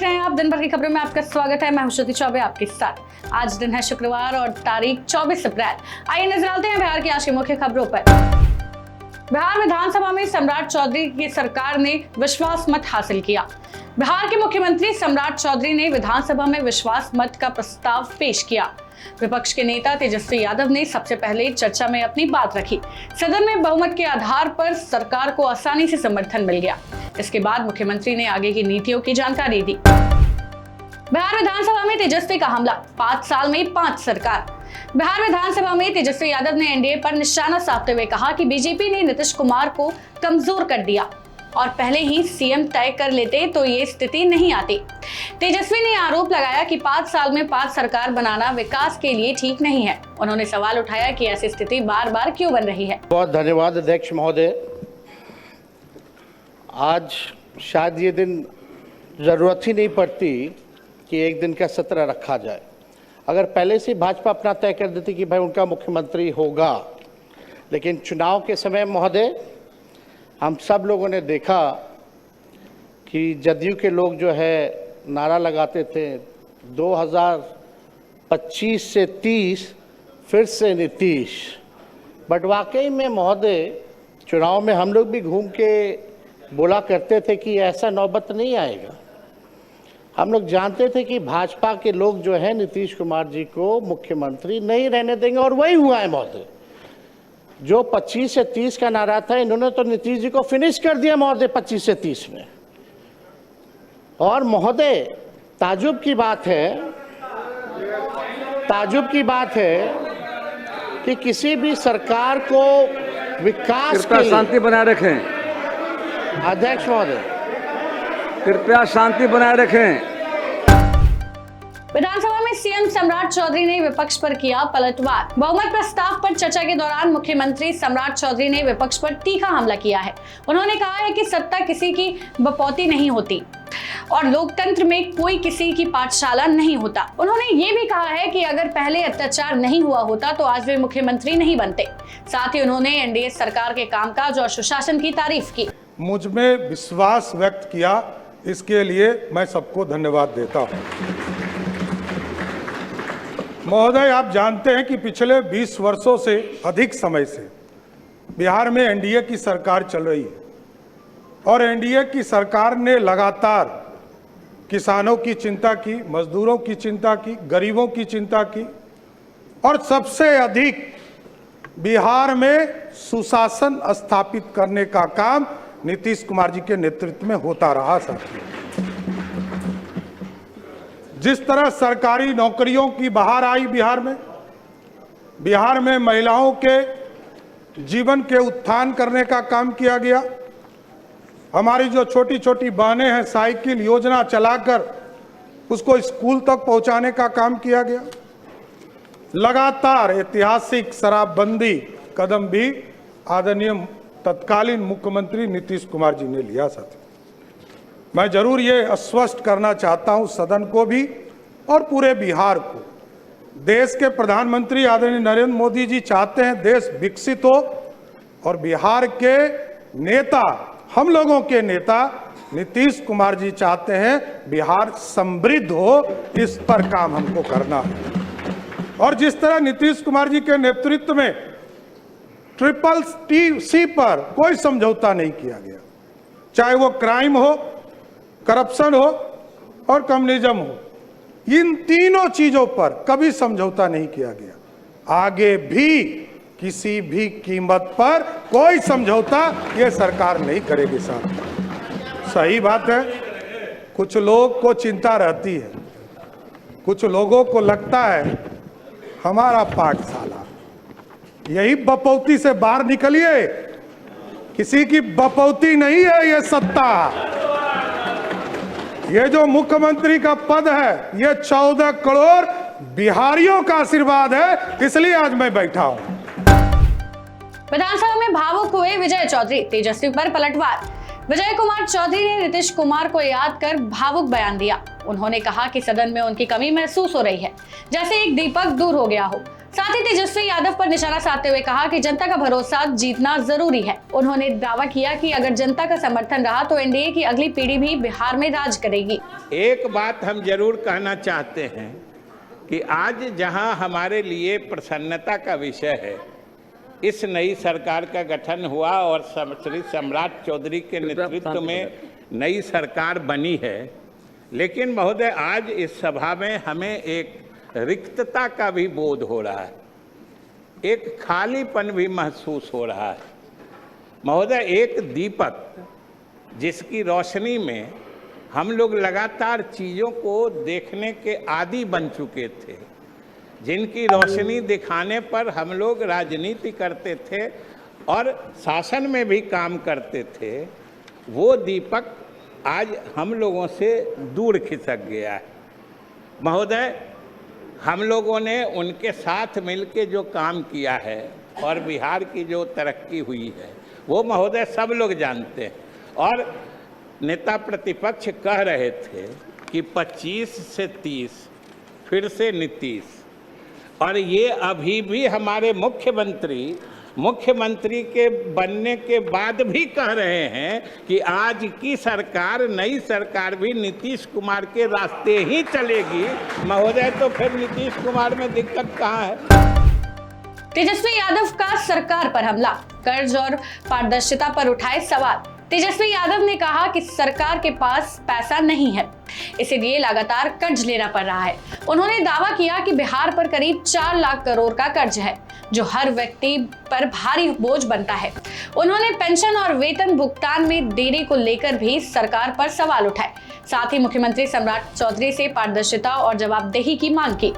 रहे हैं आप दिन भर की खबरों में आपका स्वागत है। मैं हूं श्रुति चौबे आपके साथ। आज दिन है शुक्रवार और तारीख 24 अप्रैल। आइए नजर डालते हैं बिहार की आज की मुख्य खबरों पर। बिहार विधानसभा में सम्राट चौधरी की सरकार ने विश्वास मत हासिल किया। बिहार के मुख्यमंत्री सम्राट चौधरी ने विधानसभा में विश्वास मत का प्रस्ताव पेश किया। विपक्ष के नेता तेजस्वी यादव ने सबसे पहले चर्चा में अपनी बात रखी। सदन में बहुमत के आधार पर सरकार को आसानी से समर्थन मिल गया। इसके बाद मुख्यमंत्री ने आगे की नीतियों की जानकारी दी। बिहार विधानसभा में तेजस्वी का हमला, 5 साल में 5 सरकार। बिहार विधानसभा में तेजस्वी यादव ने एनडीए पर निशाना साधते हुए कहा कि बीजेपी ने नीतीश कुमार को कमजोर कर दिया और पहले ही सीएम तय कर लेते तो ये स्थिति नहीं आती। तेजस्वी ने आरोप लगाया कि 5 साल में 5 सरकार बनाना विकास के लिए ठीक नहीं है। उन्होंने सवाल उठाया कि ऐसी स्थिति बार बार क्यों बन रही है। बहुत धन्यवाद अध्यक्ष महोदय। आज शायद ये दिन जरूरत ही नहीं पड़ती कि एक दिन का सत्र रखा जाए। अगर पहले से भाजपा अपना तय कर देती कि भाई उनका मुख्यमंत्री होगा, लेकिन चुनाव के समय महोदय हम सब लोगों ने देखा कि जदयू के लोग जो है नारा लगाते थे 2025 से 30 फिर से नीतीश। बट वाकई में महोदय चुनाव में हम लोग भी घूम के बोला करते थे कि ऐसा नौबत नहीं आएगा। हम लोग जानते थे कि भाजपा के लोग जो है नीतीश कुमार जी को मुख्यमंत्री नहीं रहने देंगे और वही हुआ है महोदय। जो 25 से 30 का नारा था, इन्होंने तो नीतीश जी को फिनिश कर दिया महोदय 25 से 30 में। और महोदय ताजुब की बात है कि किसी भी सरकार को विकास के लिए शांति बनाए रखें। अध्यक्ष महोदय कृपया शांति बनाए रखें। विधानसभा में सीएम सम्राट चौधरी ने विपक्ष पर किया पलटवार। बहुमत प्रस्ताव पर चर्चा के दौरान मुख्यमंत्री सम्राट चौधरी ने विपक्ष पर तीखा हमला किया है। उन्होंने कहा है कि सत्ता किसी की बपौती नहीं होती और लोकतंत्र में कोई किसी की पाठशाला नहीं होता। उन्होंने ये भी कहा है कि अगर पहले अत्याचार नहीं हुआ होता तो आज वे मुख्यमंत्री नहीं बनते। साथ ही उन्होंने एनडीए सरकार के कामकाज और सुशासन की तारीफ की। मुझ में विश्वास व्यक्त किया, इसके लिए मैं सबको धन्यवाद देता हूं। महोदय, आप जानते हैं कि पिछले 20 वर्षों से अधिक समय से बिहार में एनडीए की सरकार चल रही है और एनडीए की सरकार ने लगातार किसानों की चिंता की, मजदूरों की चिंता की, गरीबों की चिंता की और सबसे अधिक बिहार में सुशासन स्थापित करने का काम नीतीश कुमार जी के नेतृत्व में होता रहा। साथियों, जिस तरह सरकारी नौकरियों की बहार आई बिहार में महिलाओं के जीवन के उत्थान करने का काम किया गया। हमारी जो छोटी छोटी बहनें हैं, साइकिल योजना चलाकर उसको स्कूल तक पहुंचाने का काम किया गया। लगातार ऐतिहासिक शराबबंदी कदम भी आदरणीय तत्कालीन मुख्यमंत्री नीतीश कुमार जी ने लिया। साथियों, मैं जरूर ये आश्वस्त करना चाहता हूं सदन को भी और पूरे बिहार को, देश के प्रधानमंत्री आदरणीय नरेंद्र मोदी जी चाहते हैं देश विकसित हो और बिहार के नेता, हम लोगों के नेता नीतीश कुमार जी चाहते हैं बिहार समृद्ध हो। इस पर काम हमको करना है। और जिस तरह नीतीश कुमार जी के नेतृत्व में CCC पर कोई समझौता नहीं किया गया, चाहे वो क्राइम हो, करप्शन हो और कम्युनिज्म हो, इन तीनों चीजों पर कभी समझौता नहीं किया गया। आगे भी किसी भी कीमत पर कोई समझौता ये सरकार नहीं करेगी। साहब, सही बात है, कुछ लोग को चिंता रहती है, कुछ लोगों को लगता है हमारा पाठशाला, यही बपौती से बाहर निकलिए। किसी की बपौती नहीं है ये सत्ता। ये जो मुख्यमंत्री का पद है ये 14 करोड़ बिहारियों का आशीर्वाद है, इसलिए आज मैं बैठा हूं। विधानसभा में भावुक हुए विजय चौधरी, तेजस्वी पर पलटवार। विजय कुमार चौधरी ने नीतीश कुमार को याद कर भावुक बयान दिया। उन्होंने कहा कि सदन में उनकी कमी महसूस हो रही है, जैसे एक दीपक दूर हो गया हो। साथ ही तेजस्वी यादव पर निशाना साधते हुए कहा कि जनता का भरोसा जीतना जरूरी है। उन्होंने दावा किया कि अगर जनता का समर्थन रहा तो एनडीए की अगली पीढ़ी भी बिहार में राज करेगी। एक बात हम जरूर कहना चाहते हैं कि आज जहां हमारे लिए प्रसन्नता का विषय है, इस नई सरकार का गठन हुआ और श्री सम्राट चौधरी के नेतृत्व में नई सरकार बनी है, लेकिन महोदय आज इस सभा में हमें एक रिक्तता का भी बोध हो रहा है, एक खालीपन भी महसूस हो रहा है। महोदय, एक दीपक जिसकी रोशनी में हम लोग लगातार चीज़ों को देखने के आदी बन चुके थे, जिनकी रोशनी दिखाने पर हम लोग राजनीति करते थे और शासन में भी काम करते थे, वो दीपक आज हम लोगों से दूर खिसक गया है। महोदय, हम लोगों ने उनके साथ मिलके जो काम किया है और बिहार की जो तरक्की हुई है वो महोदय सब लोग जानते हैं। और नेता प्रतिपक्ष कह रहे थे कि 25 से 30 फिर से नीतीश, और ये अभी भी हमारे मुख्यमंत्री के बनने के बाद भी कह रहे हैं कि आज की सरकार, नई सरकार भी नीतीश कुमार के रास्ते ही चलेगी। महोदय, तो फिर नीतीश कुमार में दिक्कत कहाँ है? तेजस्वी यादव का सरकार पर हमला, कर्ज और पारदर्शिता पर उठाए सवाल। तेजस्वी यादव ने कहा कि सरकार के पास पैसा नहीं है, इसीलिए लगातार कर्ज लेना पड़ रहा है। उन्होंने दावा किया कि बिहार पर करीब 4 लाख करोड़ का कर्ज है, जो हर व्यक्ति पर भारी बोझ बनता है। उन्होंने पेंशन और वेतन भुगतान में देरी को लेकर भी सरकार पर सवाल उठाए। साथ ही मुख्यमंत्री सम्राट चौधरी से पारदर्शिता और जवाबदेही की मांग की।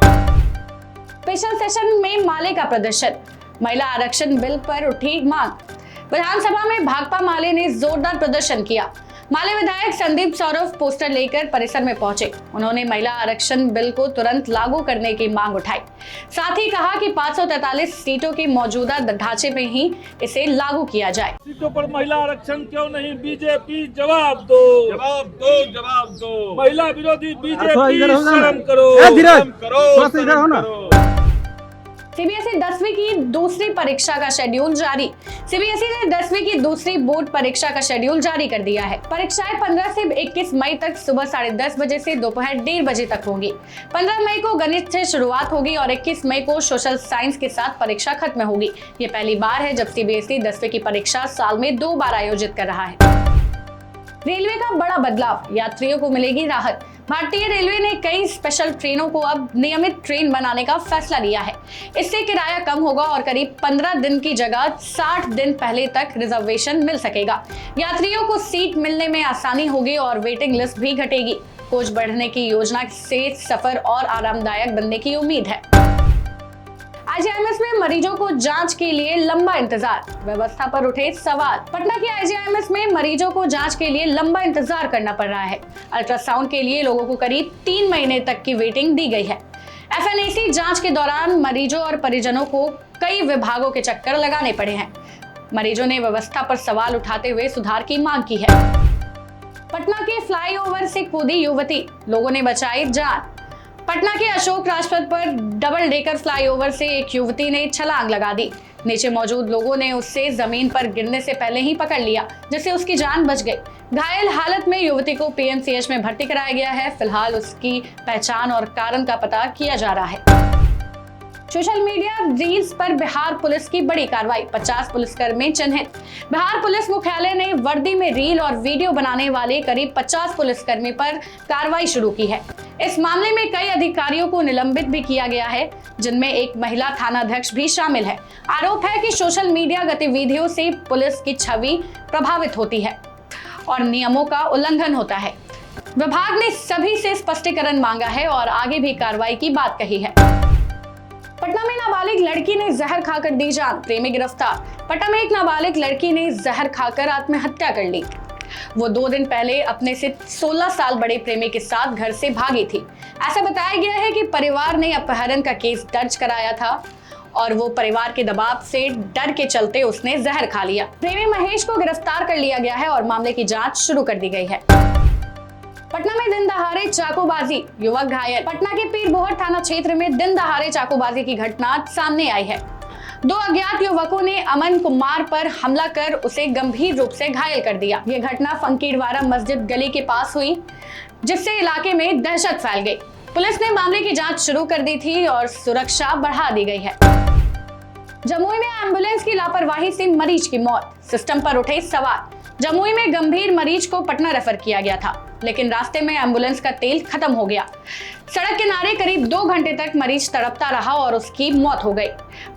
स्पेशल सेशन में माले का प्रदर्शन, महिला आरक्षण बिल पर उठी मांग। विधानसभा में भाकपा माले ने जोरदार प्रदर्शन किया। माले विधायक संदीप सौरभ पोस्टर लेकर परिसर में पहुंचे। उन्होंने महिला आरक्षण बिल को तुरंत लागू करने की मांग उठाई। साथ ही कहा कि 543 सीटों के मौजूदा ढांचे में ही इसे लागू किया जाए। सीटों पर महिला आरक्षण क्यों नहीं? बीजेपी जवाब दो, जवाब दो, जवाब दो। महिला विरोधी बीजेपी शर्म करो, शर्म करो। सीबीएसई 10वीं की दूसरी परीक्षा का शेड्यूल जारी। सीबीएसई ने 10वीं की दूसरी बोर्ड परीक्षा का शेड्यूल जारी कर दिया है। परीक्षाएं 15 से 21 मई तक सुबह 10:30 बजे से दोपहर 1:30 बजे तक होंगी। 15 मई को गणित से शुरुआत होगी और 21 मई को सोशल साइंस के साथ परीक्षा खत्म होगी। ये पहली बार है जब सीबीएसई 10वीं की परीक्षा साल में 2 बार आयोजित कर रहा है। रेलवे का बड़ा बदलाव, यात्रियों को मिलेगी राहत। भारतीय रेलवे ने कई स्पेशल ट्रेनों को अब नियमित ट्रेन बनाने का फैसला लिया है। इससे किराया कम होगा और करीब 15 दिन की जगह 60 दिन पहले तक रिजर्वेशन मिल सकेगा। यात्रियों को सीट मिलने में आसानी होगी और वेटिंग लिस्ट भी घटेगी। कोच बढ़ने की योजना से सफर और आरामदायक बनने की उम्मीद है। आईजीआईएमएस में मरीजों को जांच के लिए लंबा इंतजार, व्यवस्था पर उठे सवाल। पटना के आईजीआईएमएस में मरीजों को जांच के लिए लंबा इंतजार करना पड़ रहा है। अल्ट्रासाउंड के लिए लोगों को करीब 3 महीने तक की वेटिंग दी गई है। एफएनएसी जांच के दौरान मरीजों और परिजनों को कई विभागों के चक्कर लगाने पड़े हैं। मरीजों ने व्यवस्था पर सवाल उठाते हुए सुधार की मांग की है। पटना के फ्लाईओवर से कूदी युवती, लोगों ने बचाई जान। पटना के अशोक राजपथ पर डबल डेकर फ्लाईओवर से एक युवती ने छलांग लगा दी। नीचे मौजूद लोगों ने उससे जमीन पर गिरने से पहले ही पकड़ लिया, जिससे उसकी जान बच गई। घायल हालत में युवती को पीएमसीएच में भर्ती कराया गया है। फिलहाल उसकी पहचान और कारण का पता किया जा रहा है। सोशल मीडिया रील्स पर बिहार पुलिस की बड़ी कार्रवाई, 50 पुलिसकर्मी चिन्हित। बिहार पुलिस मुख्यालय ने वर्दी में रील और वीडियो बनाने वाले करीब 50 पुलिसकर्मी पर कार्रवाई शुरू की है। इस मामले में कई अधिकारियों को निलंबित भी किया गया है, जिनमें एक महिला थानाध्यक्ष भी शामिल है। आरोप है कि सोशल मीडिया गतिविधियों से पुलिस की छवि प्रभावित होती है और नियमों का उल्लंघन होता है। विभाग ने सभी से स्पष्टीकरण मांगा है और आगे भी कार्रवाई की बात कही है। पटना में नाबालिग लड़की ने जहर खाकर दी जान, प्रेमी गिरफ्तार। पटना में एक नाबालिग लड़की ने जहर खाकर आत्महत्या कर ली। वो 2 दिन पहले अपने से 16 साल बड़े प्रेमी के साथ घर से भागी थी। ऐसा बताया गया है कि परिवार ने अपहरण का केस दर्ज कराया था और वो परिवार के दबाव से डर के चलते उसने जहर खा लिया। प्रेमी महेश को गिरफ्तार कर लिया गया है और मामले की जांच शुरू कर दी गई है। पटना में दिन दहाड़े चाकूबाजी, युवक घायल। पटना के पीरबोहर थाना क्षेत्र में दिन दहाड़े चाकूबाजी की घटना सामने आई है। दो अज्ञात युवकों ने अमन कुमार पर हमला कर उसे गंभीर रूप से घायल कर दिया। यह घटना फंकीरवाड़ा मस्जिद गली के पास हुई, जिससे इलाके में दहशत फैल गई। पुलिस ने मामले की जांच शुरू कर दी थी और सुरक्षा बढ़ा दी गई है। जमुई में एम्बुलेंस की लापरवाही से मरीज की मौत, सिस्टम पर उठे सवाल। जमुई में गंभीर मरीज को पटना रेफर किया गया था, लेकिन रास्ते में एम्बुलेंस का तेल खत्म हो गया। सड़क किनारे करीब 2 घंटे तक मरीज तड़पता रहा और उसकी मौत हो गई।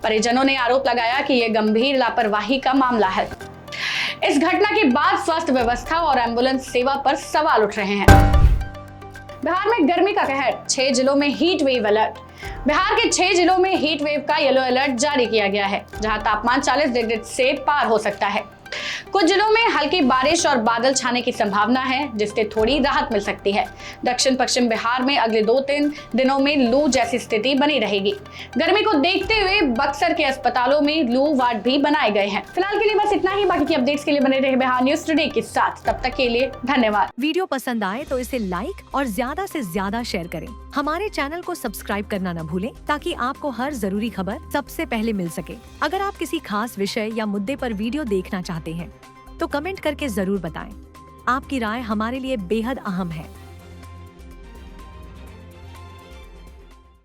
परिजनों ने आरोप लगाया कि यह गंभीर लापरवाही का मामला है। इस घटना के बाद स्वास्थ्य व्यवस्था और एम्बुलेंस सेवा पर सवाल उठ रहे हैं। बिहार में गर्मी का कहर, 6 जिलों में हीट वेव अलर्ट। बिहार के 6 जिलों में हीट वेव का येलो अलर्ट जारी किया गया है, जहां तापमान 40 डिग्री से पार हो सकता है। कुछ जिलों में हल्की बारिश और बादल छाने की संभावना है, जिससे थोड़ी राहत मिल सकती है। दक्षिण पश्चिम बिहार में अगले 2-3 दिनों में लू जैसी स्थिति बनी रहेगी। गर्मी को देखते हुए बक्सर के अस्पतालों में लू वार्ड भी बनाए गए हैं। फिलहाल के लिए बस इतना ही। बाकी की अपडेट्स के लिए बने रहे बिहार न्यूज टुडे के साथ। तब तक के लिए धन्यवाद। वीडियो पसंद आए तो इसे लाइक और ज्यादा से ज्यादा शेयर करें। हमारे चैनल को सब्सक्राइब करना न भूलें, ताकि आपको हर जरूरी खबर सबसे पहले मिल सके। अगर आप किसी खास विषय या मुद्दे पर वीडियो देखना चाहते हैं तो कमेंट करके जरूर बताएं। आपकी राय हमारे लिए बेहद अहम है।